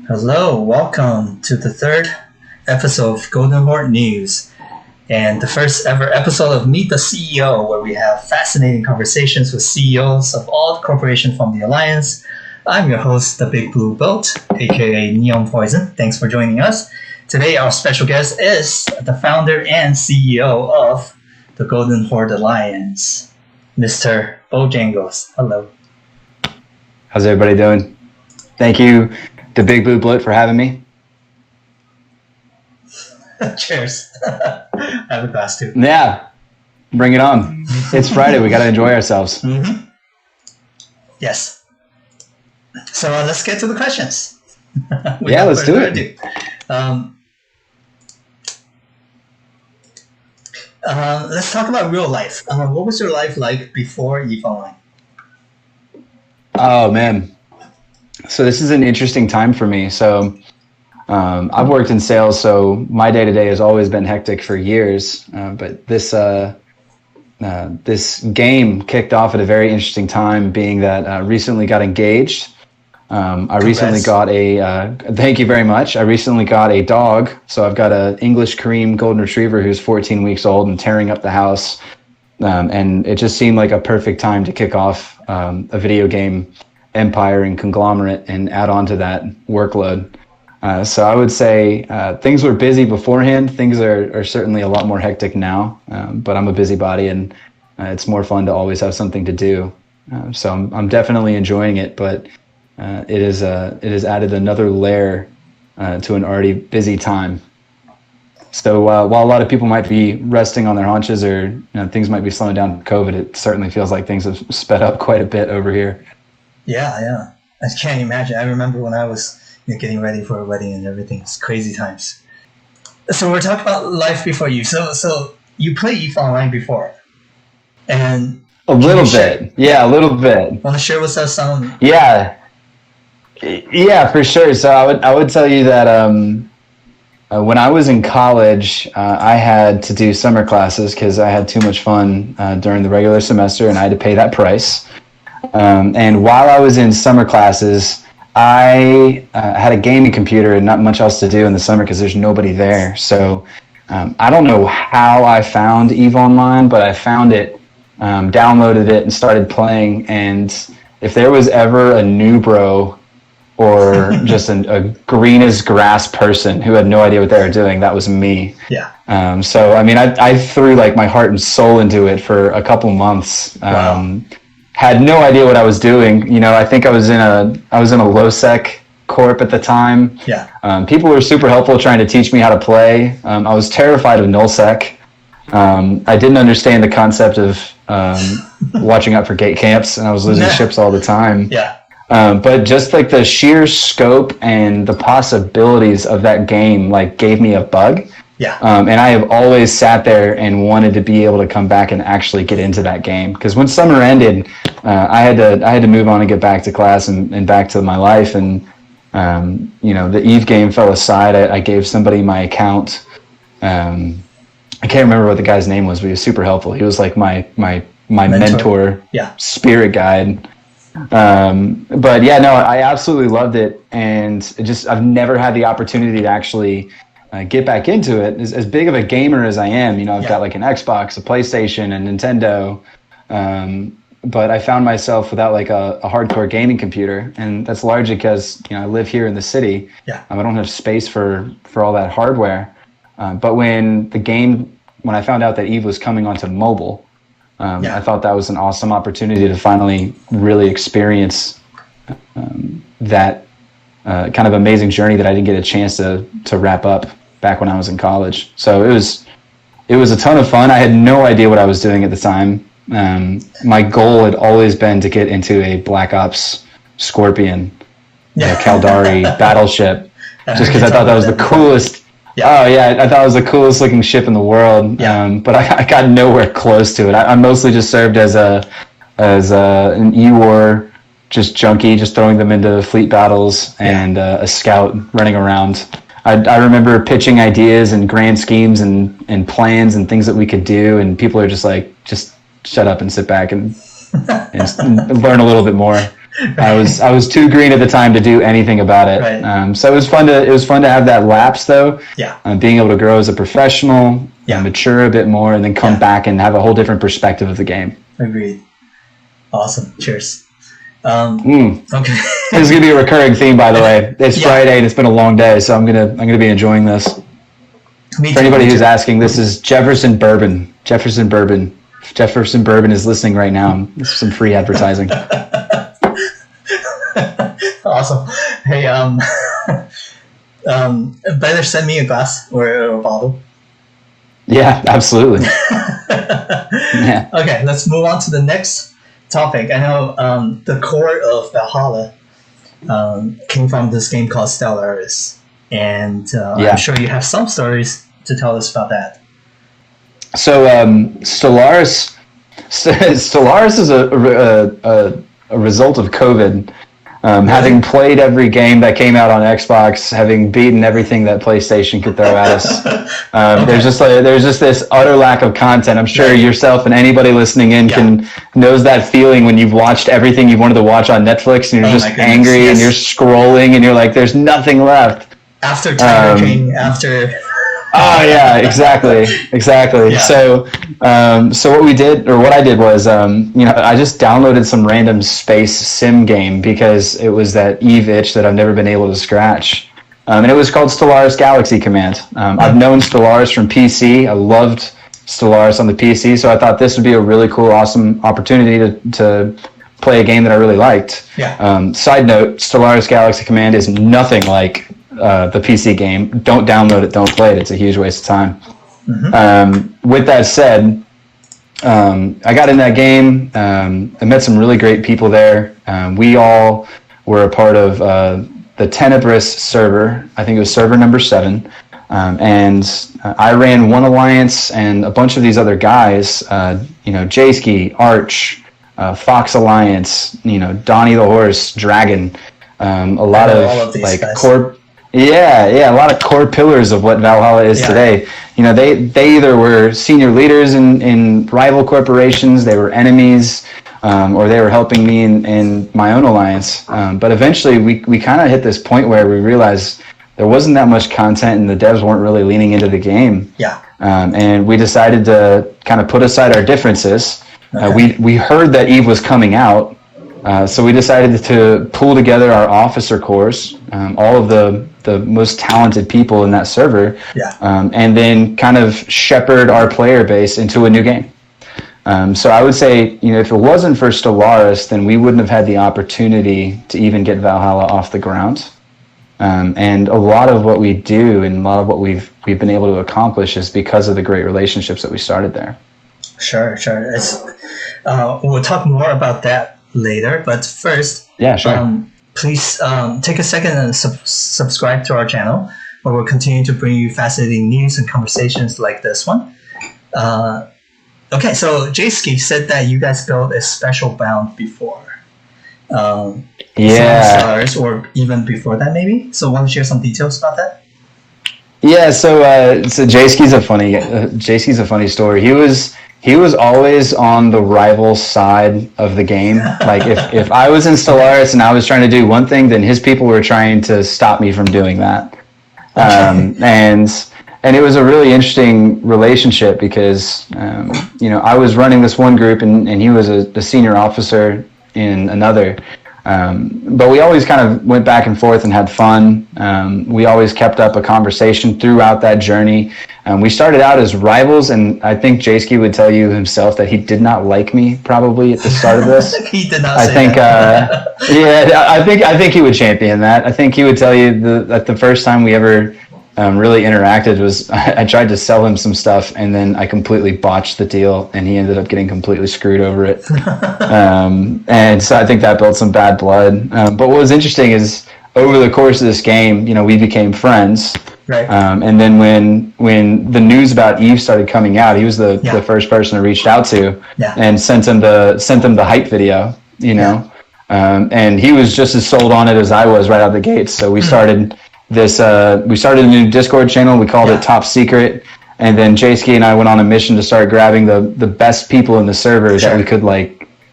Hello, welcome to the third episode of Golden Horde News and the first ever episode of Meet the CEO, where we have fascinating conversations with CEOs of all the corporations from the Alliance. I'm your host, the Big Blue Boat, aka Neon Poison. Thanks for joining us. Today, our special guest is the founder and CEO of the Golden Horde Alliance, Mr. Bojangles. Hello. How's everybody doing? Thank you, the Big Blue Bloat, for having me. Cheers. I have a glass too. Yeah, bring it on. It's Friday. We got to enjoy ourselves. Mm-hmm. Yes. So let's get to the questions. Yeah, let's do it. Let's talk about real life. What was your life like before EVE Online? Oh, man. So this is an interesting time for me. So I've worked in sales, so my day-to-day has always been hectic for years. But this game kicked off at a very interesting time, being that I recently got engaged. I recently got thank you very much. I recently got a dog. So I've got an English cream golden retriever who's 14 weeks old and tearing up the house. And it just seemed like a perfect time to kick off a video game empire and conglomerate and add on to that workload. So I would say things were busy beforehand. Things are certainly a lot more hectic now, but I'm a busybody, and it's more fun to always have something to do. So I'm definitely enjoying it, but it has added another layer to an already busy time. So while a lot of people might be resting on their haunches, or things might be slowing down with COVID, it certainly feels like things have sped up quite a bit over here. Yeah. I can't imagine. I remember when I was getting ready for a wedding and everything. It's crazy times. So we're talking about life before you. So you played EVE Online before, and a little bit. Yeah, a little bit. Want to share with us some? Yeah, for sure. So I would tell you that when I was in college, I had to do summer classes because I had too much fun during the regular semester, and I had to pay that price. And while I was in summer classes, I had a gaming computer and not much else to do in the summer because there's nobody there. So I don't know how I found EVE Online, but I found it, downloaded it, and started playing. And if there was ever a new bro or just a green as grass person who had no idea what they were doing, that was me. Yeah. So I mean, I threw like my heart and soul into it for a couple months. Wow. Had no idea what I was doing. I think I was in a low sec corp at the time. Yeah. People were super helpful trying to teach me how to play. I was terrified of nullsec. I didn't understand the concept of watching out for gate camps, and I was losing ships all the time. Yeah. But just like the sheer scope and the possibilities of that game, like, gave me a bug. Yeah. And I have always sat there and wanted to be able to come back and actually get into that game. Because when summer ended, I had to move on and get back to class and back to my life. And the EVE game fell aside. I gave somebody my account. I can't remember what the guy's name was, but he was super helpful. He was like my mentor, yeah, spirit guide. But yeah, no, I absolutely loved it, and I've never had the opportunity to actually get back into it. As big of a gamer as I am, I've got like an Xbox, a PlayStation, a Nintendo, but I found myself without like a hardcore gaming computer, and that's largely because I live here in the city. Yeah. I don't have space for all that hardware. But when I found out that EVE was coming onto mobile, I thought that was an awesome opportunity to finally really experience that kind of amazing journey that I didn't get a chance to wrap up back when I was in college. So it was a ton of fun. I had no idea what I was doing at the time. My goal had always been to get into a Black Ops Scorpion, Caldari battleship, just because I thought that was the coolest. Yeah. Oh yeah, I thought it was the coolest looking ship in the world. Yeah. But I got nowhere close to it. I mostly just served as an E-War just junkie, just throwing them into fleet battles, and a scout running around. I remember pitching ideas and grand schemes and plans and things that we could do, and people are just like, just shut up and sit back and learn a little bit more. I was too green at the time to do anything about it. Right. So it was fun to have that lapse though. Yeah. Being able to grow as a professional, mature a bit more, and then come back and have a whole different perspective of the game. Agreed. Awesome. Cheers. Okay. This is gonna be a recurring theme, by the way. It's Friday and it's been a long day, so I'm gonna be enjoying this. For anybody who's asking, this is Jefferson Bourbon. Jefferson Bourbon is listening right now. This is some free advertising. Awesome. Hey, better send me a glass or a bottle. Yeah, absolutely. Yeah. Okay, let's move on to the next topic. I know the core of Valhalla came from this game called Stellaris, and I'm sure you have some stories to tell us about that. So Stellaris is a result of COVID. Having played every game that came out on Xbox, having beaten everything that PlayStation could throw at us, there's just this utter lack of content. I'm sure yourself and anybody listening in knows that feeling when you've watched everything you wanted to watch on Netflix and you're just angry and you're scrolling and you're like, there's nothing left. After Tiger King, after. Oh yeah, exactly. Yeah. So what I did was, I just downloaded some random space sim game because it was that Eve itch that I've never been able to scratch, and it was called Stellaris Galaxy Command. I've known Stellaris from PC. I loved Stellaris on the PC, so I thought this would be a really cool, awesome opportunity to play a game that I really liked. Yeah. Side note: Stellaris Galaxy Command is nothing like the PC game. Don't download it, don't play it. It's a huge waste of time. Mm-hmm. With that said, I got in that game. I met some really great people there. We all were a part of the Tenebris server. I think it was server number 7. And I ran one alliance and a bunch of these other guys, Jsky, Arch, Fox Alliance, Donnie the Horse, Dragon, a lot of like guys. A lot of core pillars of what Valhalla is today. They either were senior leaders in rival corporations, they were enemies, or they were helping me in my own alliance. But eventually we kind of hit this point where we realized there wasn't that much content and the devs weren't really leaning into the game. Yeah. And we decided to kind of put aside our differences. Okay. We heard that Eve was coming out. So we decided to pull together our officer corps, all of the most talented people in that server, and then kind of shepherd our player base into a new game. So I would say, if it wasn't for Stellaris, then we wouldn't have had the opportunity to even get Valhalla off the ground. And a lot of what we do and a lot of what we've been able to accomplish is because of the great relationships that we started there. Sure. We'll talk more about that later, but first, please take a second and subscribe to our channel, where we'll continue to bring you fascinating news and conversations like this one. Okay, so Jsky said that you guys built a special bound before. Stars, or even before that, maybe. So, want to share some details about that? Yeah. So Jsky's a funny story. He was always on the rival side of the game. Like if I was in Stellaris and I was trying to do one thing, then his people were trying to stop me from doing that. And it was a really interesting relationship because, I was running this one group and he was a senior officer in another. But we always kind of went back and forth and had fun. We always kept up a conversation throughout that journey. We started out as rivals, and I think Jsky would tell you himself that he did not like me probably at the start of this. He did not. I think he would champion that. I think he would tell you that the first time we ever really interacted was I tried to sell him some stuff, and then I completely botched the deal, and he ended up getting completely screwed over it. And so I think that built some bad blood. But what was interesting is over the course of this game, we became friends. Right. And then when the news about Eve started coming out, he was the first person I reached out to and sent him the hype video, and he was just as sold on it as I was right out the gates. So we started we started a new Discord channel. We called it Top Secret. And then Jsky and I went on a mission to start grabbing the best people in the server that we could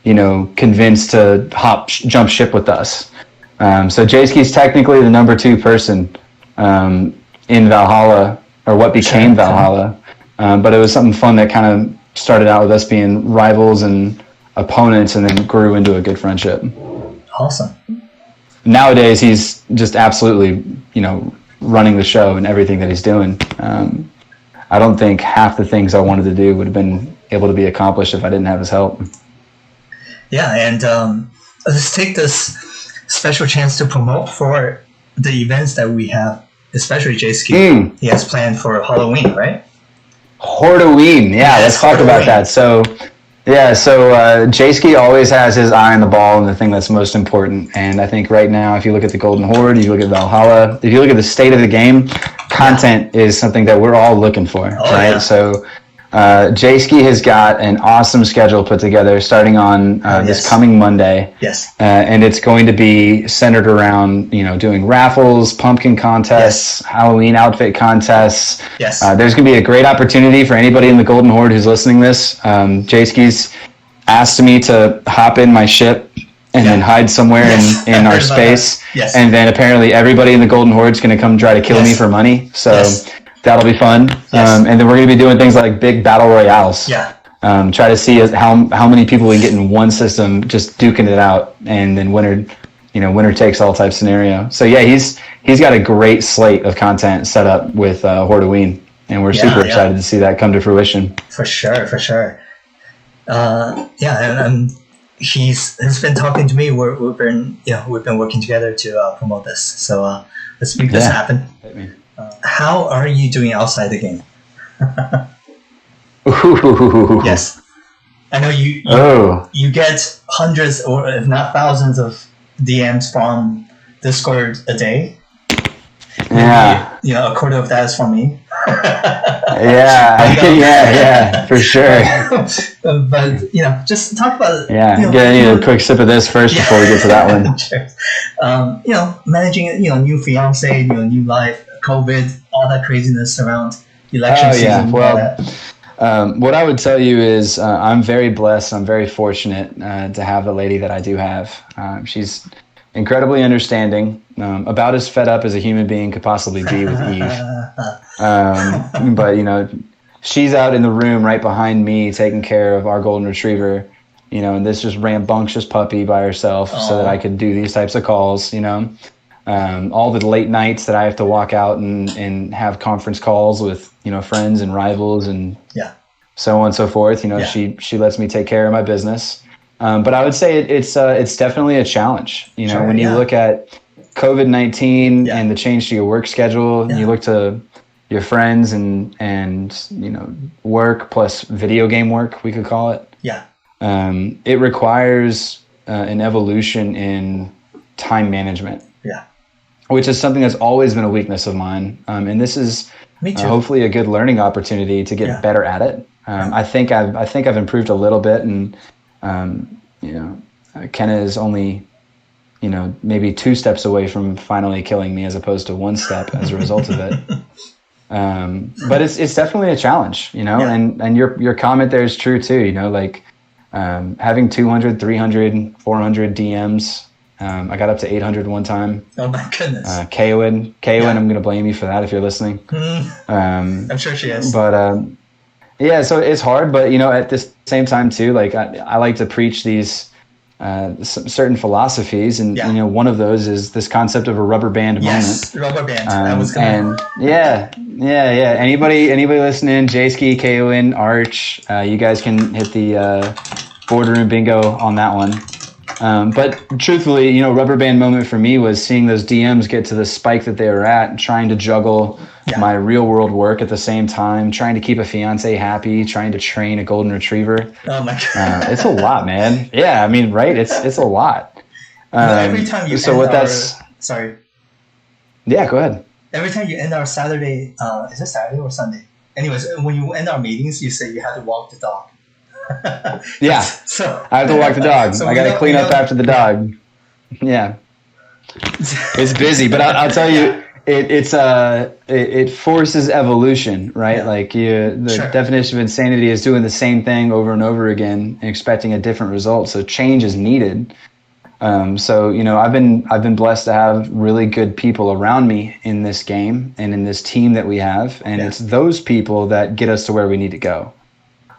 convinced to jump ship with us. So Jsky's technically the number 2 person in Valhalla, or what became Valhalla. But it was something fun that kind of started out with us being rivals and opponents, and then grew into a good friendship. Awesome. Nowadays, he's just absolutely, running the show and everything that he's doing. I don't think half the things I wanted to do would have been able to be accomplished if I didn't have his help. Yeah, and let's take this special chance to promote for the events that we have, especially Jsky. He has planned for Halloween, right? Hordeoween, yeah, let's talk about that. So Jsky always has his eye on the ball and the thing that's most important. And I think right now, if you look at the Golden Horde, if you look at Valhalla, if you look at the state of the game, content is something that we're all looking for, right? Yeah. So Jsky has got an awesome schedule put together starting on this coming Monday. Yes. And it's going to be centered around, doing raffles, pumpkin contests, Halloween outfit contests. Yes. There's going to be a great opportunity for anybody in the Golden Horde who's listening to this. Jsky's asked me to hop in my ship and then hide somewhere in our space. Yes. And then apparently everybody in the Golden Horde is going to come try to kill me for money. So that'll be fun. Yes. And then we're going to be doing things like big battle royales. Yeah. Try to see how many people we can get in one system, just duking it out, and then winner takes all type scenario. So yeah, he's got a great slate of content set up with Hordeoween, and we're super excited to see that come to fruition. For sure. And he's been talking to me. We've been working together to promote this. So let's make this happen. How are you doing outside the game? Yes, I know you get hundreds or if not thousands of DMs from Discord a day. Yeah, maybe, a quarter of that is from me. yeah, for sure. But just talk about it. Yeah, need a quick sip of this first before we get to that one. Sure. Managing new fiance, new life, COVID, all that craziness around election season. Well, what I would tell you is I'm very blessed. I'm very fortunate to have the lady that I do have. She's incredibly understanding, about as fed up as a human being could possibly be with Eve. But she's out in the room right behind me taking care of our golden retriever, and this just rambunctious puppy by herself so that I could do these types of calls, all the late nights that I have to walk out and have conference calls with, friends and rivals and so on and so forth. She lets me take care of my business. But I would say it's definitely a challenge. When you look at COVID-19 and the change to your work schedule, and you look to your friends and work plus video game work, we could call it. Yeah. It requires an evolution in time management. Yeah. Which is something that's always been a weakness of mine. And this is hopefully a good learning opportunity to get better at it. I think I've improved a little bit, and Kenna is only maybe 2 steps away from finally killing me as opposed to 1 step as a result of it. But it's definitely a challenge, and your comment there is true too. Having 200, 300, 400 DMs. I got up to 800 one time. Oh my goodness. Kaywin, I'm going to blame you for that if you're listening. I'm sure she is. But so it's hard, but at the same time too, I like to preach these certain philosophies, and one of those is this concept of a rubber band moment. Yes, rubber band. I was gonna. And anybody listening, Jsky, Kaywin, Arch, you guys can hit the boardroom bingo on that one. But truthfully, rubber band moment for me was seeing those DMs get to the spike that they were at, and trying to juggle my real world work at the same time, trying to keep a fiance happy, trying to train a golden retriever. Oh my God. It's a lot, man. Yeah, I mean, right? It's a lot. Every time you sorry. Yeah, go ahead. Every time you end our Saturday, is it Saturday or Sunday? Anyways, when you end our meetings, you say you have to walk the dog. Yeah, so I have to walk the dog. So I got to clean up after the dog. Yeah, it's busy, but I'll tell you, it forces evolution, right? Like the definition of insanity is doing the same thing over and over again and expecting a different result. So change is needed. So I've been blessed to have really good people around me in this game and in this team that we have, and it's those people that get us to where we need to go.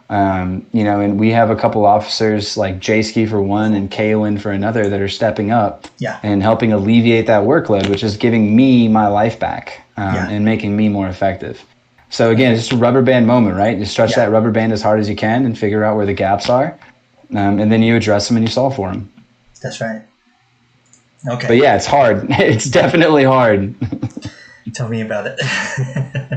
And we have a couple officers like Jsky for one and Kaylin for another that are stepping up and helping alleviate that workload, which is giving me my life back and making me more effective. So again, it's just a rubber band moment, right? You stretch that rubber band as hard as you can and figure out where the gaps are, and then you address them and you solve for them. That's right. Okay. But yeah, it's hard. It's definitely hard. Tell me about it.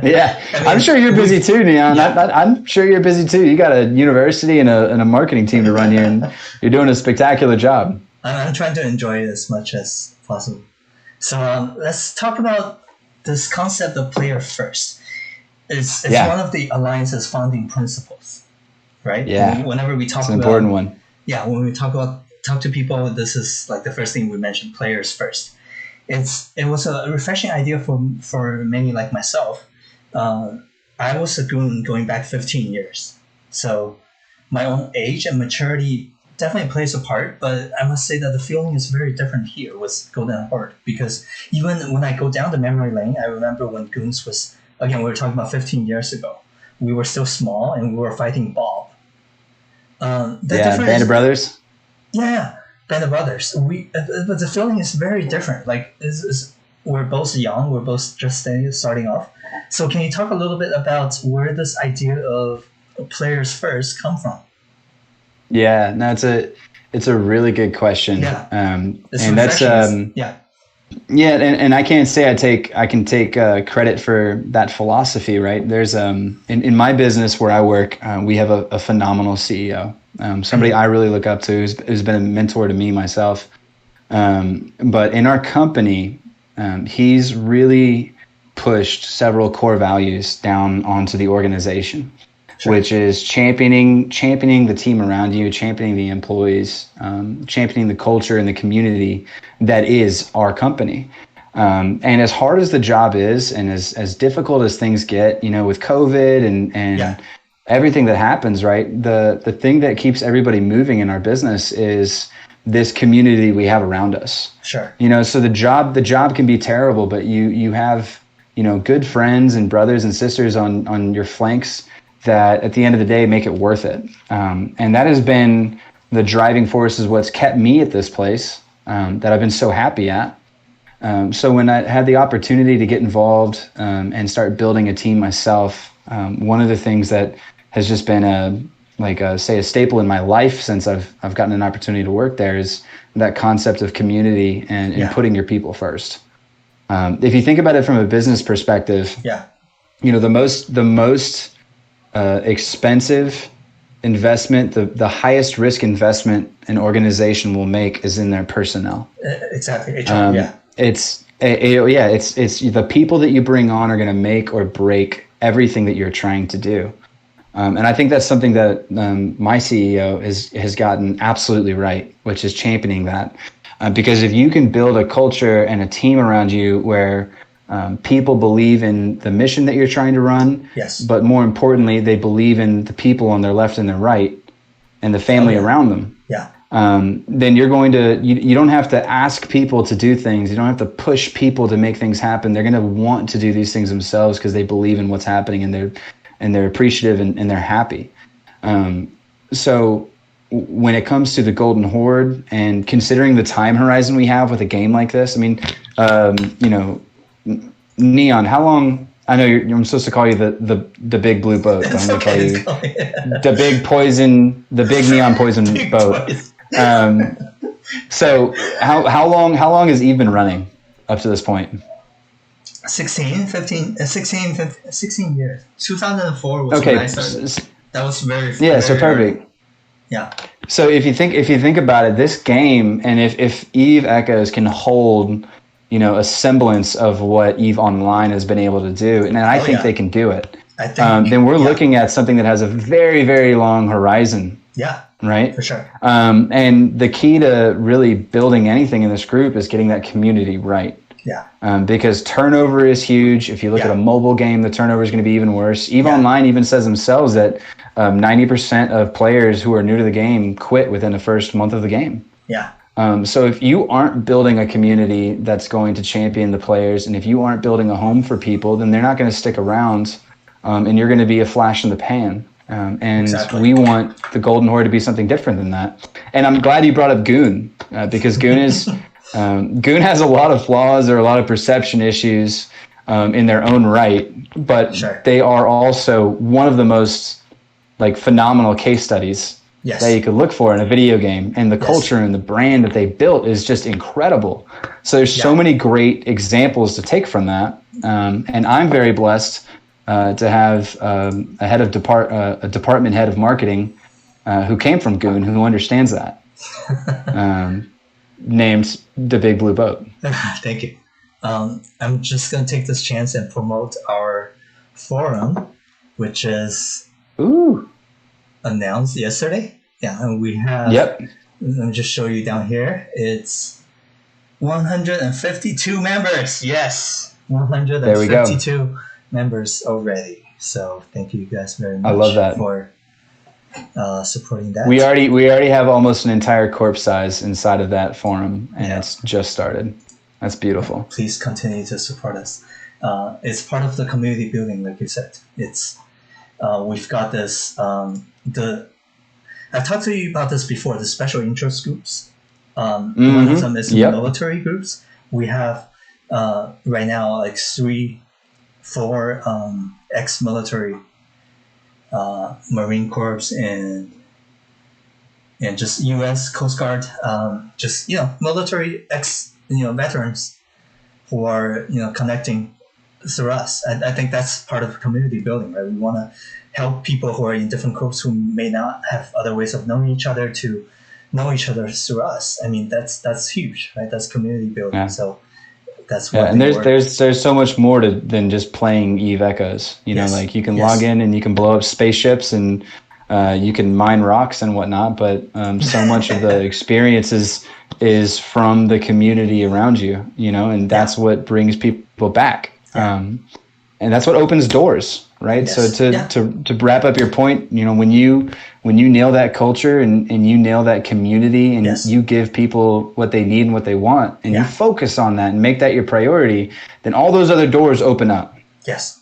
Yeah, I'm sure you're busy too, Neon. I'm sure you're busy too. You got a university and a marketing team to run here, and you're doing a spectacular job. I'm trying to enjoy it as much as possible. So let's talk about this concept of player first. It's one of the Alliance's founding principles, right? Yeah. Whenever we talk it's an important one. Yeah, when we talk to people, this is like the first thing we mention: players first. It was a refreshing idea for many like myself. I was a goon going back 15 years. So my own age and maturity definitely plays a part, but I must say that the feeling is very different here with Golden Horde, because even when I go down the memory lane, I remember when goons was, again, we were talking about 15 years ago. We were still small and we were fighting Bob. Band of Brothers? Yeah. Band of Brothers. But the feeling is very different. Like, we're both young. We're both just starting off. So, can you talk a little bit about where this idea of players first come from? Yeah, no, it's a really good question. Yeah, and that's and I can't say I can take credit for that philosophy. Right? There's in my business where I work, we have a phenomenal CEO. Somebody I really look up to who's been a mentor to me myself. But in our company, he's really pushed several core values down onto the organization, which is championing the team around you, championing the employees, championing the culture and the community that is our company. And as hard as the job is, and as difficult as things get, with COVID and everything that happens, right? The thing that keeps everybody moving in our business is this community we have around us. Sure. So the job can be terrible, but you have, good friends and brothers and sisters on your flanks that at the end of the day make it worth it. And that has been the driving force, is what's kept me at this place that I've been so happy at. So when I had the opportunity to get involved and start building a team myself, one of the things that has just been a staple in my life since I've gotten an opportunity to work there is that concept of community and putting your people first. If you think about it from a business perspective, the most expensive investment, the highest risk investment an organization will make is in their personnel. Exactly. It's the people that you bring on are going to make or break everything that you're trying to do. And I think that's something that my CEO has gotten absolutely right, which is championing that. Because if you can build a culture and a team around you where people believe in the mission that you're trying to run, but more importantly, they believe in the people on their left and their right and the family around them, then you're going to, you don't have to ask people to do things. You don't have to push people to make things happen. They're going to want to do these things themselves because they believe in what's happening and they're appreciative and they're happy. So when it comes to the Golden Horde and considering the time horizon we have with a game like this, I mean, Neon, how long? I know I'm supposed to call you the big blue boat. But I'm going to call you the big neon poison boat. So how long has Eve been running up to this point? 16 years. 2004 was when I started. That was very so perfect. Yeah. So if you think about it, this game, and if Eve Echoes can hold, a semblance of what Eve Online has been able to do, and I think they can do it. I think, then we're looking at something that has a very, very long horizon. Yeah. Right? For sure. And the key to really building anything in this group is getting that community right. Yeah. Because turnover is huge. If you look at a mobile game, the turnover is going to be even worse. EVE Online even says themselves that 90% of players who are new to the game quit within the first month of the game. Yeah. So if you aren't building a community that's going to champion the players, and if you aren't building a home for people, then they're not going to stick around, and you're going to be a flash in the pan. And we want the Golden Horde to be something different than that. And I'm glad you brought up Goon, because Goon is Goon has a lot of flaws or a lot of perception issues in their own right, but they are also one of the most phenomenal case studies that you could look for in a video game. And the culture and the brand that they built is just incredible. So there's so many great examples to take from that. And I'm very blessed to have a head of a department head of marketing who came from Goon, who understands that, named the Big Blue Boat. Thank you. I'm just going to take this chance and promote our forum, which is announced yesterday. Yeah, and we have, let me just show you down here. It's 152 members. Yes, 152 members already. So thank you guys very much. I love that. For supporting that. We already have almost an entire corpse size inside of that forum, and it's just started. That's beautiful. Please continue to support us. It's part of the community building, like you said. It's we've got this. I've talked to you about this before. The special interest groups. One of them is military groups. We have right now 4 ex-military Marine Corps and just U.S. Coast Guard, military veterans who are connecting through us. I think that's part of community building, right? We want to help people who are in different groups who may not have other ways of knowing each other to know each other through us. I mean, that's huge, right? That's community building. So that's what. And there's so much more than just playing Eve Echoes. You know, you can log in and you can blow up spaceships and you can mine rocks and whatnot. But so much of the experience is from the community around you. You know, and that's what brings people back. And that's what opens doors, right? So to wrap up your point, when you nail that culture and you nail that community and you give people what they need and what they want and you focus on that and make that your priority, then all those other doors open up. Yes.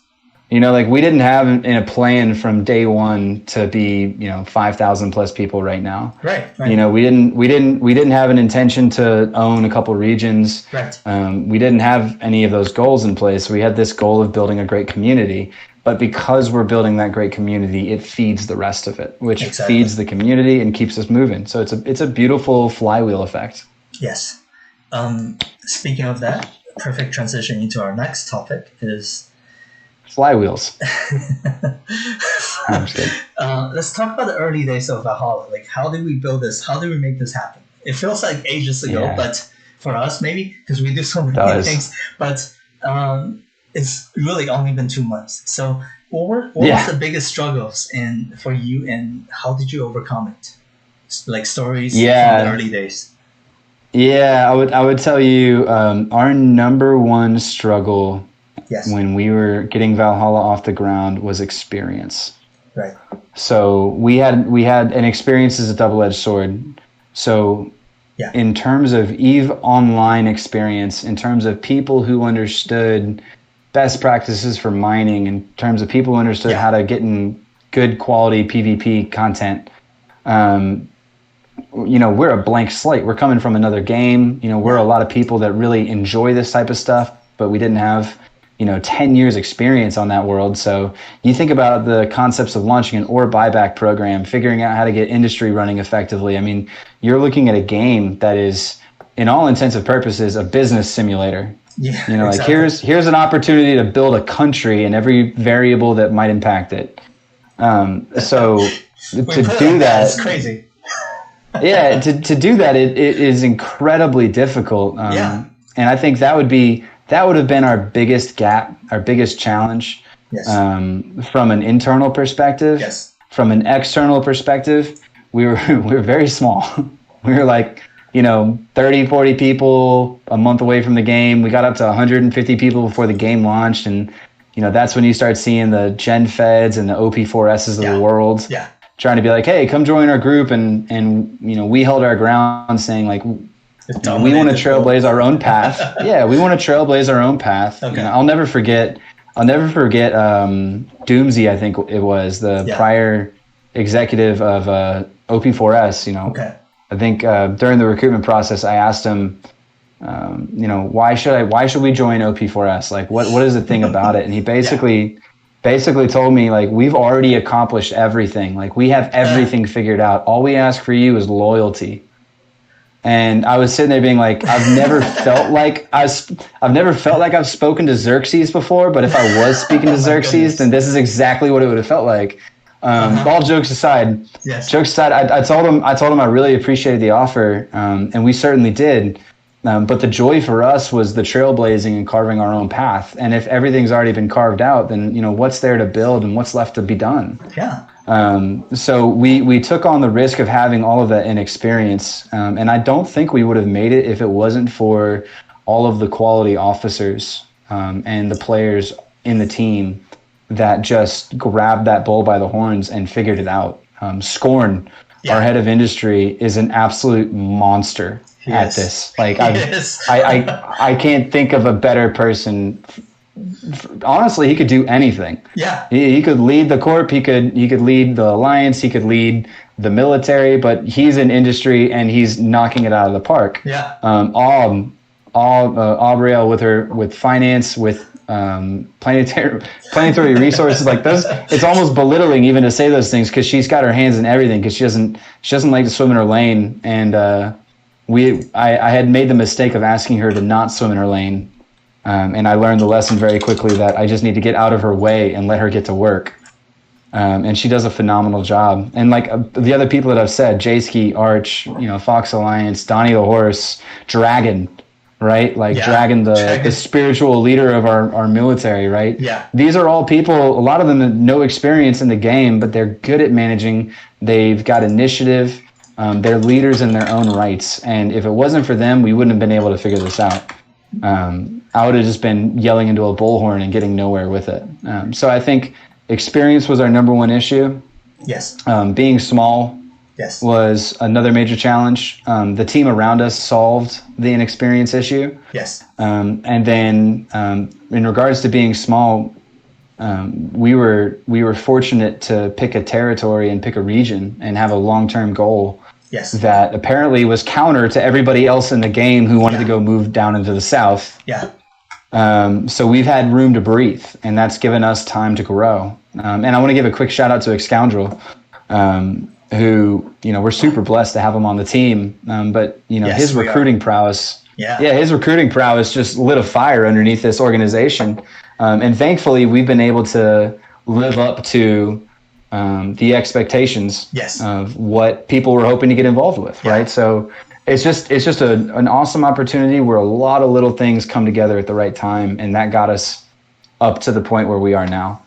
We didn't have in a plan from day one to be 5,000 plus people right now. Right. We didn't have an intention to own a couple regions. Right. We didn't have any of those goals in place. We had this goal of building a great community, but because we're building that great community, it feeds the rest of it, which feeds the community and keeps us moving. So it's a beautiful flywheel effect. Yes. Speaking of that, perfect transition into our next topic is flywheels. Let's talk about the early days of Valhalla. How did we build this? How did we make this happen? It feels like ages ago, but for us, maybe because we do so many things. But it's really only been 2 months. So, what was the biggest struggles for you, and how did you overcome it? Stories from the early days. Yeah, I would tell you our number one struggle. Yes. When we were getting Valhalla off the ground was experience. Right. So we had an experience as a double-edged sword. So in terms of EVE Online experience, in terms of people who understood best practices for mining, in terms of people who understood how to get in good quality PvP content, we're a blank slate. We're coming from another game. We're a lot of people that really enjoy this type of stuff, but we didn't have 10 years experience on that world. So you think about the concepts of launching an ore buyback program, figuring out how to get industry running effectively. I mean, you're looking at a game that is, in all intents and purposes, a business simulator. Yeah, here's an opportunity to build a country and every variable that might impact it. So to do that, it's crazy. to do that, it is incredibly difficult. And I think that would have been our biggest gap, our biggest challenge. From an internal perspective. From an external perspective, we were very small. We were 30, 40 people a month away from the game. We got up to 150 people before the game launched. And, that's when you start seeing the Gen Feds and the OP4Ss of the world trying to be like, hey, come join our group. And we held our ground saying like, we want to trailblaze our own path. Yeah, we want to trailblaze our own path. Okay. I'll never forget Doomsy, I think it was, the prior executive of OP4S, Okay. I think during the recruitment process, I asked him, why should we join OP4S? Like, what is the thing about it? And he basically told me, like, we've already accomplished everything. Like, we have everything figured out. All we ask for you is loyalty. And I was sitting there being like, I've never felt like I've spoken to Xerxes before, but if I was speaking to Xerxes, then this is exactly what it would have felt like. All jokes aside, I told him I really appreciated the offer, and we certainly did. But the joy for us was the trailblazing and carving our own path. And if everything's already been carved out, then what's there to build and what's left to be done? Yeah. So we took on the risk of having all of that inexperience, and I don't think we would have made it if it wasn't for all of the quality officers and the players in the team that just grabbed that bull by the horns and figured it out. Scorn, our head of industry, is an absolute monster at this. Like, I can't think of a better person. Honestly, he could do anything. Yeah, he could lead the corp. He could lead the alliance. He could lead the military. But he's in industry and he's knocking it out of the park. Yeah. Aubriel with finance, with planetary resources, like those. It's almost belittling even to say those things because she's got her hands in everything because she doesn't like to swim in her lane. And I had made the mistake of asking her to not swim in her lane. And I learned the lesson very quickly that I just need to get out of her way and let her get to work. And she does a phenomenal job. And like the other people that I've said, Jsky, Arch, Fox Alliance, Donnie the Horse, Dragon, right? Like Dragon, the spiritual leader of our military, right? Yeah. These are all people, a lot of them have no experience in the game, but they're good at managing. They've got initiative. They're leaders in their own rights. And if it wasn't for them, we wouldn't have been able to figure this out. I would have just been yelling into a bullhorn and getting nowhere with it. So I think experience was our number one issue. Yes. Being small was another major challenge. The team around us solved the inexperience issue. Yes. And then in regards to being small, we were fortunate to pick a territory and pick a region and have a long-term goal. Yes. That apparently was counter to everybody else in the game who wanted to go move down into the south. Yeah. So we've had room to breathe, and that's given us time to grow. And I want to give a quick shout out to Excoundrel, who, we're super blessed to have him on the team. But his recruiting prowess, his recruiting prowess just lit a fire underneath this organization. And thankfully we've been able to live up to the expectations of what people were hoping to get involved with, right? So it's just an awesome opportunity where a lot of little things come together at the right time, and that got us up to the point where we are now.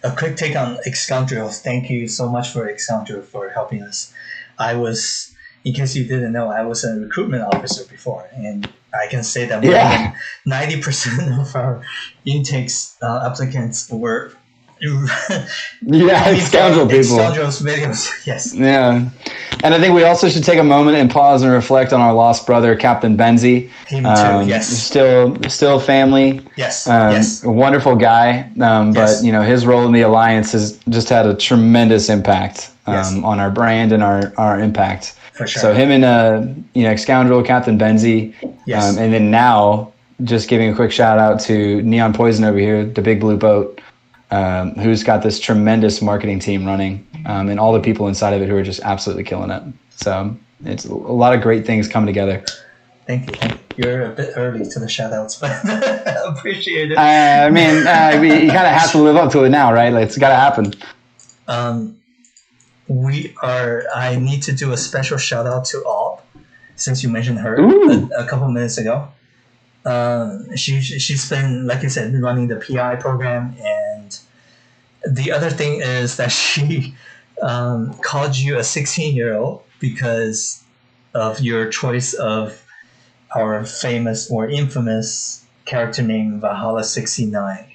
A quick take on Excoundrel. Thank you so much for Excoundrel for helping us. I was, in case you didn't know, I was a recruitment officer before, and I can say that more than 90% of our intakes applicants were Excoundrel people. Excoundrel's videos, yes. Yeah. And I think we also should take a moment and pause and reflect on our lost brother, Captain Benzie. Him too, yes. Still family. Yes, yes. A wonderful guy, but his role in the Alliance has just had a tremendous impact on our brand and our impact. For sure. So him and Excoundrel, Captain Benzie, and then now just giving a quick shout out to Neon Poison over here, the Big Blue Boat. Who's got this tremendous marketing team running, and all the people inside of it who are just absolutely killing it. So it's a lot of great things coming together. Thank you. You're a bit early to the shoutouts, but I appreciate it. You kind of have to live up to it now, right? Like, it's got to happen. I need to do a special shout out to Alb, since you mentioned her a couple minutes ago. She's been, like you said, running the PI program, and the other thing is that she called you a 16-year-old because of your choice of our famous or infamous character name Valhalla 69.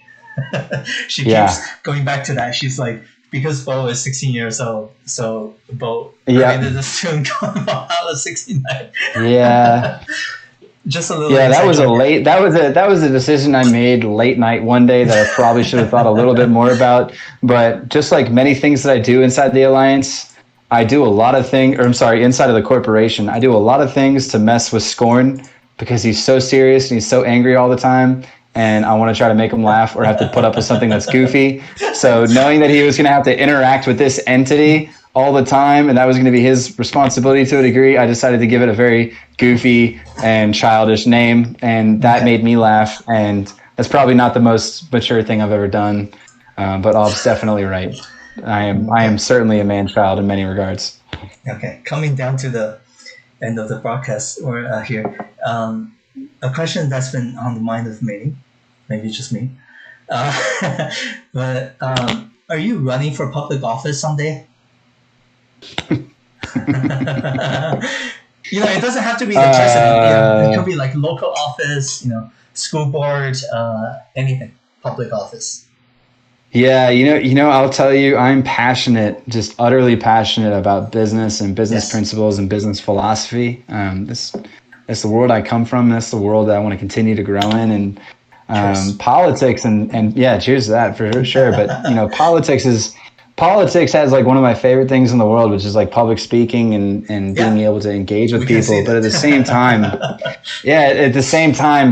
She keeps going back to that. She's like, because Bo is 16 years old, so Bo related this tune called Valhalla 69. Yeah. Just a little. Yeah, that was a decision I made late night one day that I probably should have thought a little bit more about. But just like many things that I do inside the Alliance, I do a lot of things, inside of the corporation, I do a lot of things to mess with Scorn because he's so serious and he's so angry all the time. And I want to try to make him laugh or have to put up with something that's goofy. So knowing that he was going to have to interact with this entity all the time and that was going to be his responsibility to a degree, I decided to give it a very goofy and childish name. And that made me laugh. And that's probably not the most mature thing I've ever done. But Ob's definitely right. I am certainly a man-child in many regards. Okay, coming down to the end of the broadcast here. A question that's been on the mind of many, maybe just me, but are you running for public office someday? It doesn't have to be the president. It could be like local office, school board, anything, public office. Yeah, I'll tell you, I'm passionate, just utterly passionate about business and business principles and business philosophy. That's the world I come from. That's the world that I want to continue to grow in. And politics and yeah, cheers to that for sure. But politics has like one of my favorite things in the world, which is like public speaking and being able to engage with people. But at the same time,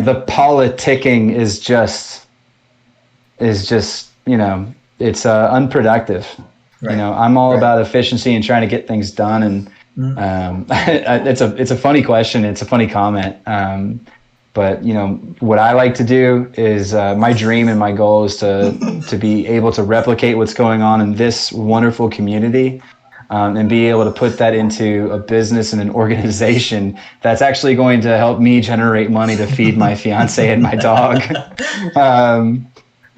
the politicking is just it's unproductive. Right. I'm all about efficiency and trying to get things done. And it's a funny question. It's a funny comment. But what I like to do is my dream and my goal is to be able to replicate what's going on in this wonderful community, and be able to put that into a business and an organization that's actually going to help me generate money to feed my fiance and my dog.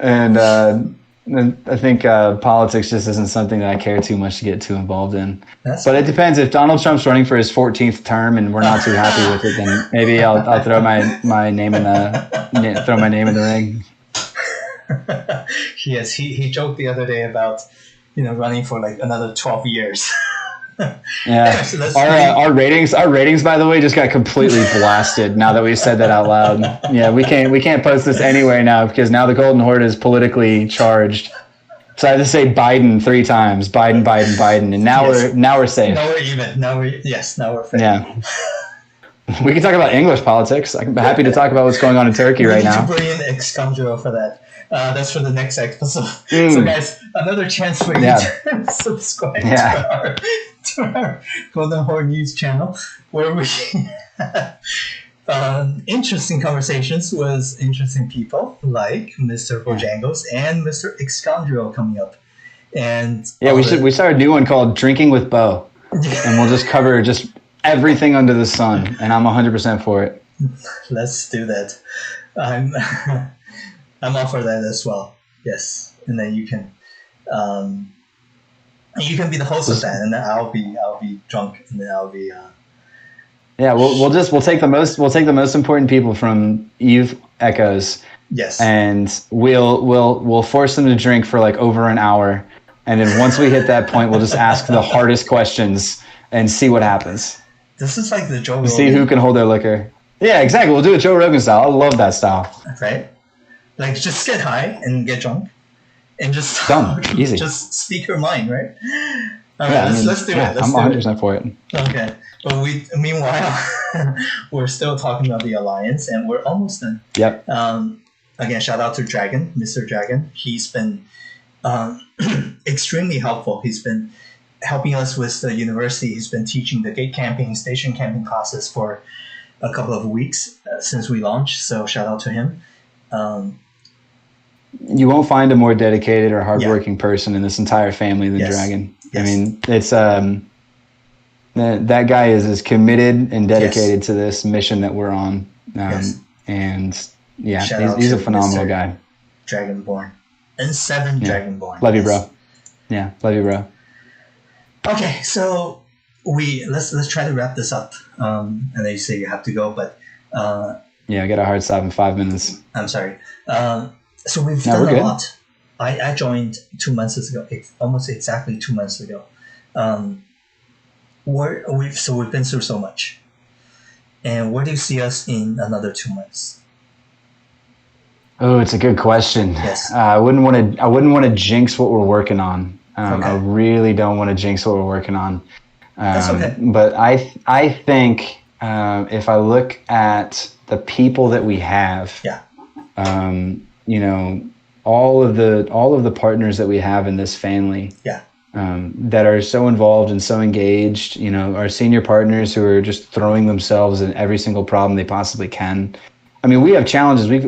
And I think politics just isn't something that I care too much to get too involved in. But it depends. If Donald Trump's running for his 14th term and we're not too happy with it, then maybe I'll throw my name in the ring. Yes, he joked the other day about running for like another 12 years. Yeah. So our ratings, by the way, just got completely blasted now that we said that out loud. Yeah, we can't post this anywhere now because now the Golden Horde is politically charged. So I have to say Biden 3 times, Biden, and now we're safe. Now we're even. Now we're fair. Yeah. We can talk about English politics. I'm happy to talk about what's going on in Turkey right now. We need to bring in Excoundrel for that. That's for the next episode. So guys, another chance for you to subscribe to our Golden Horde News channel, where we interesting conversations with interesting people like Mr. Bojangles and Mr. Excoundrel coming up. And we started a new one called Drinking with Bo, and we'll just cover just everything under the sun, and I'm 100% for it. Let's do that. I'm all for that as well. Yes, and then you can be the host of that, and then I'll be drunk, and then I'll be. We'll take the most important people from Eve Echoes. Yes. And we'll force them to drink for like over an hour, and then once we hit that point, we'll just ask the hardest questions and see what happens. This is like the Joe Rogan. See who can hold their liquor. Yeah, exactly. We'll do it Joe Rogan style. I love that style. Right. Like, just get high and get drunk, and just easy. Just speak your mind, right? All right, let's do it. I'm 100% for it. Okay. Well, meanwhile, we're still talking about the Alliance, and we're almost done. Yep. Again, shout out to Dragon, Mr. Dragon. He's been extremely helpful. He's been helping us with the university. He's been teaching the gate camping, station camping classes for a couple of weeks since we launched. So shout out to him. You won't find a more dedicated or hardworking person in this entire family than Dragon. Yes. I mean, it's that guy is as committed and dedicated to this mission that we're on. And he's a phenomenal guy. Dragonborn and 7 Dragonborn. Love you, bro. Yeah, love you, bro. Okay, so let's try to wrap this up. And then you say you have to go, but I got a hard stop in 5 minutes. I'm sorry. So we've done a lot. I joined 2 months ago, almost exactly 2 months ago. We've been through so much. And where do you see us in another 2 months? Oh, it's a good question. Yes. I wouldn't want to jinx what we're working on. Okay. I really don't want to jinx what we're working on. That's okay. But I think if I look at the people that we have, all of the partners that we have in this family, that are so involved and so engaged, our senior partners who are just throwing themselves in every single problem they possibly can. I mean, we have challenges. We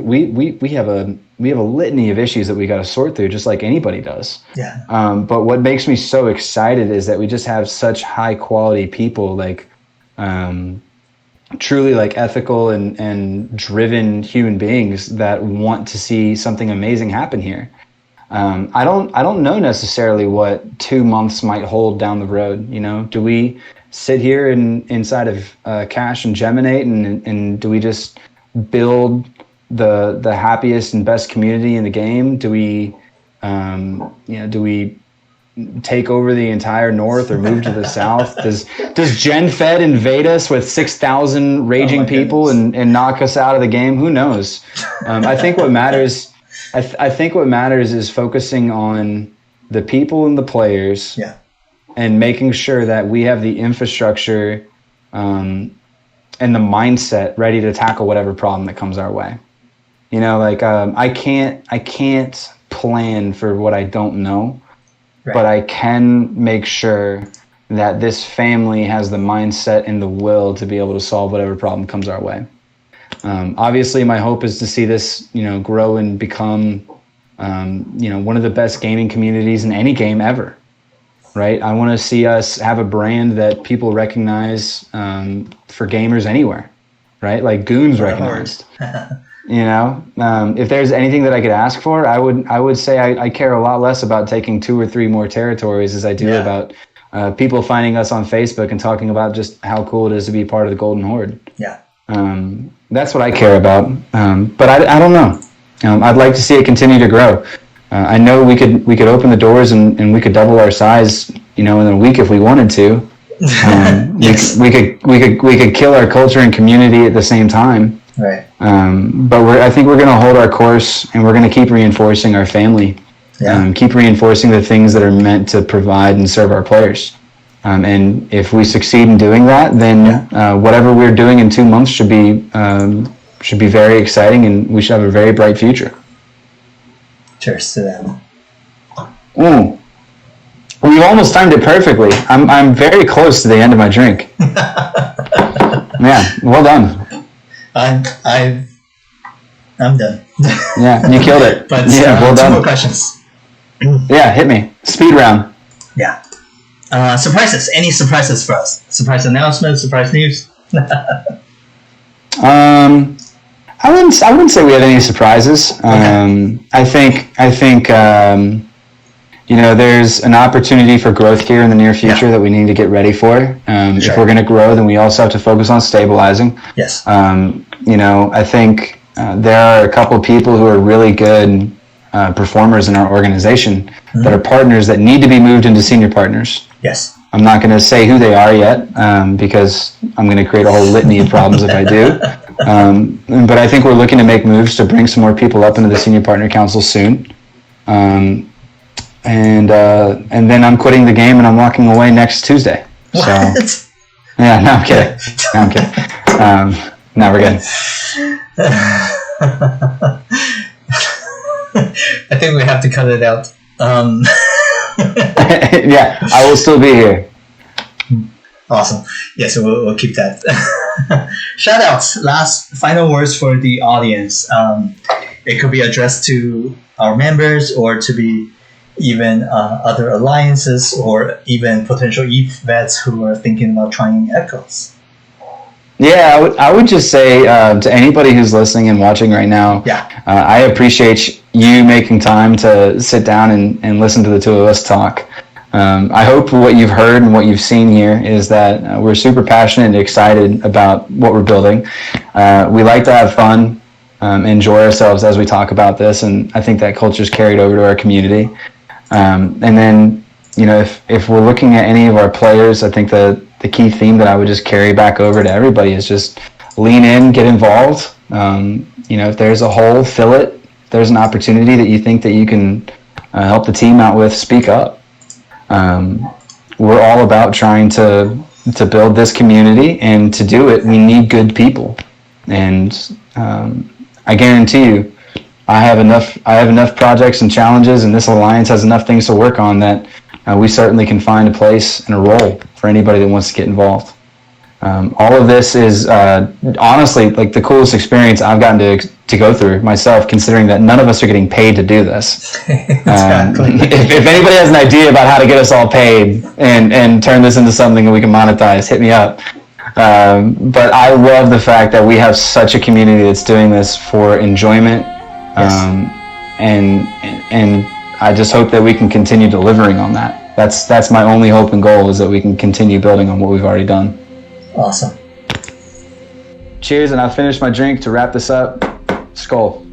have a litany of issues that we got to sort through, just like anybody does. Yeah. But what makes me so excited is that we just have such high quality people, like truly like ethical and driven human beings that want to see something amazing happen here. I don't know necessarily what 2 months might hold down the road. Do we sit here inside of Cache and Geminate and do we just build the happiest and best community in the game? Do we take over the entire north or move to the south? Does GenFed invade us with 6,000 raging people and knock us out of the game? Who knows? I think what matters. I think what matters is focusing on the people and the players, and making sure that we have the infrastructure and the mindset ready to tackle whatever problem that comes our way. I can't plan for what I don't know, but I can make sure that this family has the mindset and the will to be able to solve whatever problem comes our way. Obviously, my hope is to see this, grow and become, one of the best gaming communities in any game ever, right? I want to see us have a brand that people recognize for gamers anywhere, right? Like Goon's recognized. If there's anything that I could ask for, I would say I care a lot less about taking 2 or 3 more territories as I do about people finding us on Facebook and talking about just how cool it is to be part of the Golden Horde. Yeah. That's what I care about. But I don't know. I'd like to see it continue to grow. I know we could open the doors and we could double our size, in a week if we wanted to. Yes. We could kill our culture and community at the same time. Right. But I think we're going to hold our course, and we're going to keep reinforcing our family. Keep reinforcing the things that are meant to provide and serve our players. And if we succeed in doing that, then whatever we're doing in 2 months should be very exciting, and we should have a very bright future. Cheers to that. Well, you almost timed it perfectly. I'm very close to the end of my drink. Yeah, well done. I'm done. Yeah, you killed it. But well done. 2 more questions. Yeah, hit me. Speed round. Yeah. Surprises. Any surprises for us? Surprise announcements, surprise news? I wouldn't say we have any surprises. Okay. I think there's an opportunity for growth here in the near future that we need to get ready for. Sure. If we're going to grow, then we also have to focus on stabilizing. Yes. I think there are a couple of people who are really good performers in our organization that are partners that need to be moved into senior partners. Yes. I'm not going to say who they are yet because I'm going to create a whole litany of problems if I do. But I think we're looking to make moves to bring some more people up into the senior partner council soon. And then I'm quitting the game and I'm walking away next Tuesday. What? So, yeah, no, I'm kidding. No, we're good. I think we have to cut it out. Yeah, I will still be here. Awesome. Yeah, so we'll keep that. Shoutouts. Final words for the audience. It could be addressed to our members or to be even other alliances or even potential EVE vets who are thinking about trying Echoes. Yeah, I would just say to anybody who's listening and watching right now, I appreciate you making time to sit down and listen to the two of us talk. I hope what you've heard and what you've seen here is that we're super passionate and excited about what we're building. We like to have fun, enjoy ourselves as we talk about this, and I think that culture's carried over to our community. And then, if we're looking at any of our players, I think the key theme that I would just carry back over to everybody is just lean in, get involved. If there's a hole, fill it. If there's an opportunity that you think that you can help the team out with, speak up. We're all about trying to build this community, and to do it, we need good people. And I guarantee you, I have enough projects and challenges, and this alliance has enough things to work on that we certainly can find a place and a role for anybody that wants to get involved. All of this is honestly like the coolest experience I've gotten to go through myself, considering that none of us are getting paid to do this. Exactly. If anybody has an idea about how to get us all paid and turn this into something that we can monetize, hit me up. But I love the fact that we have such a community that's doing this for enjoyment. Yes. And I just hope that we can continue delivering on that. That's my only hope and goal, is that we can continue building on what we've already done. Awesome. Cheers, and I'll finish my drink to wrap this up. Skål.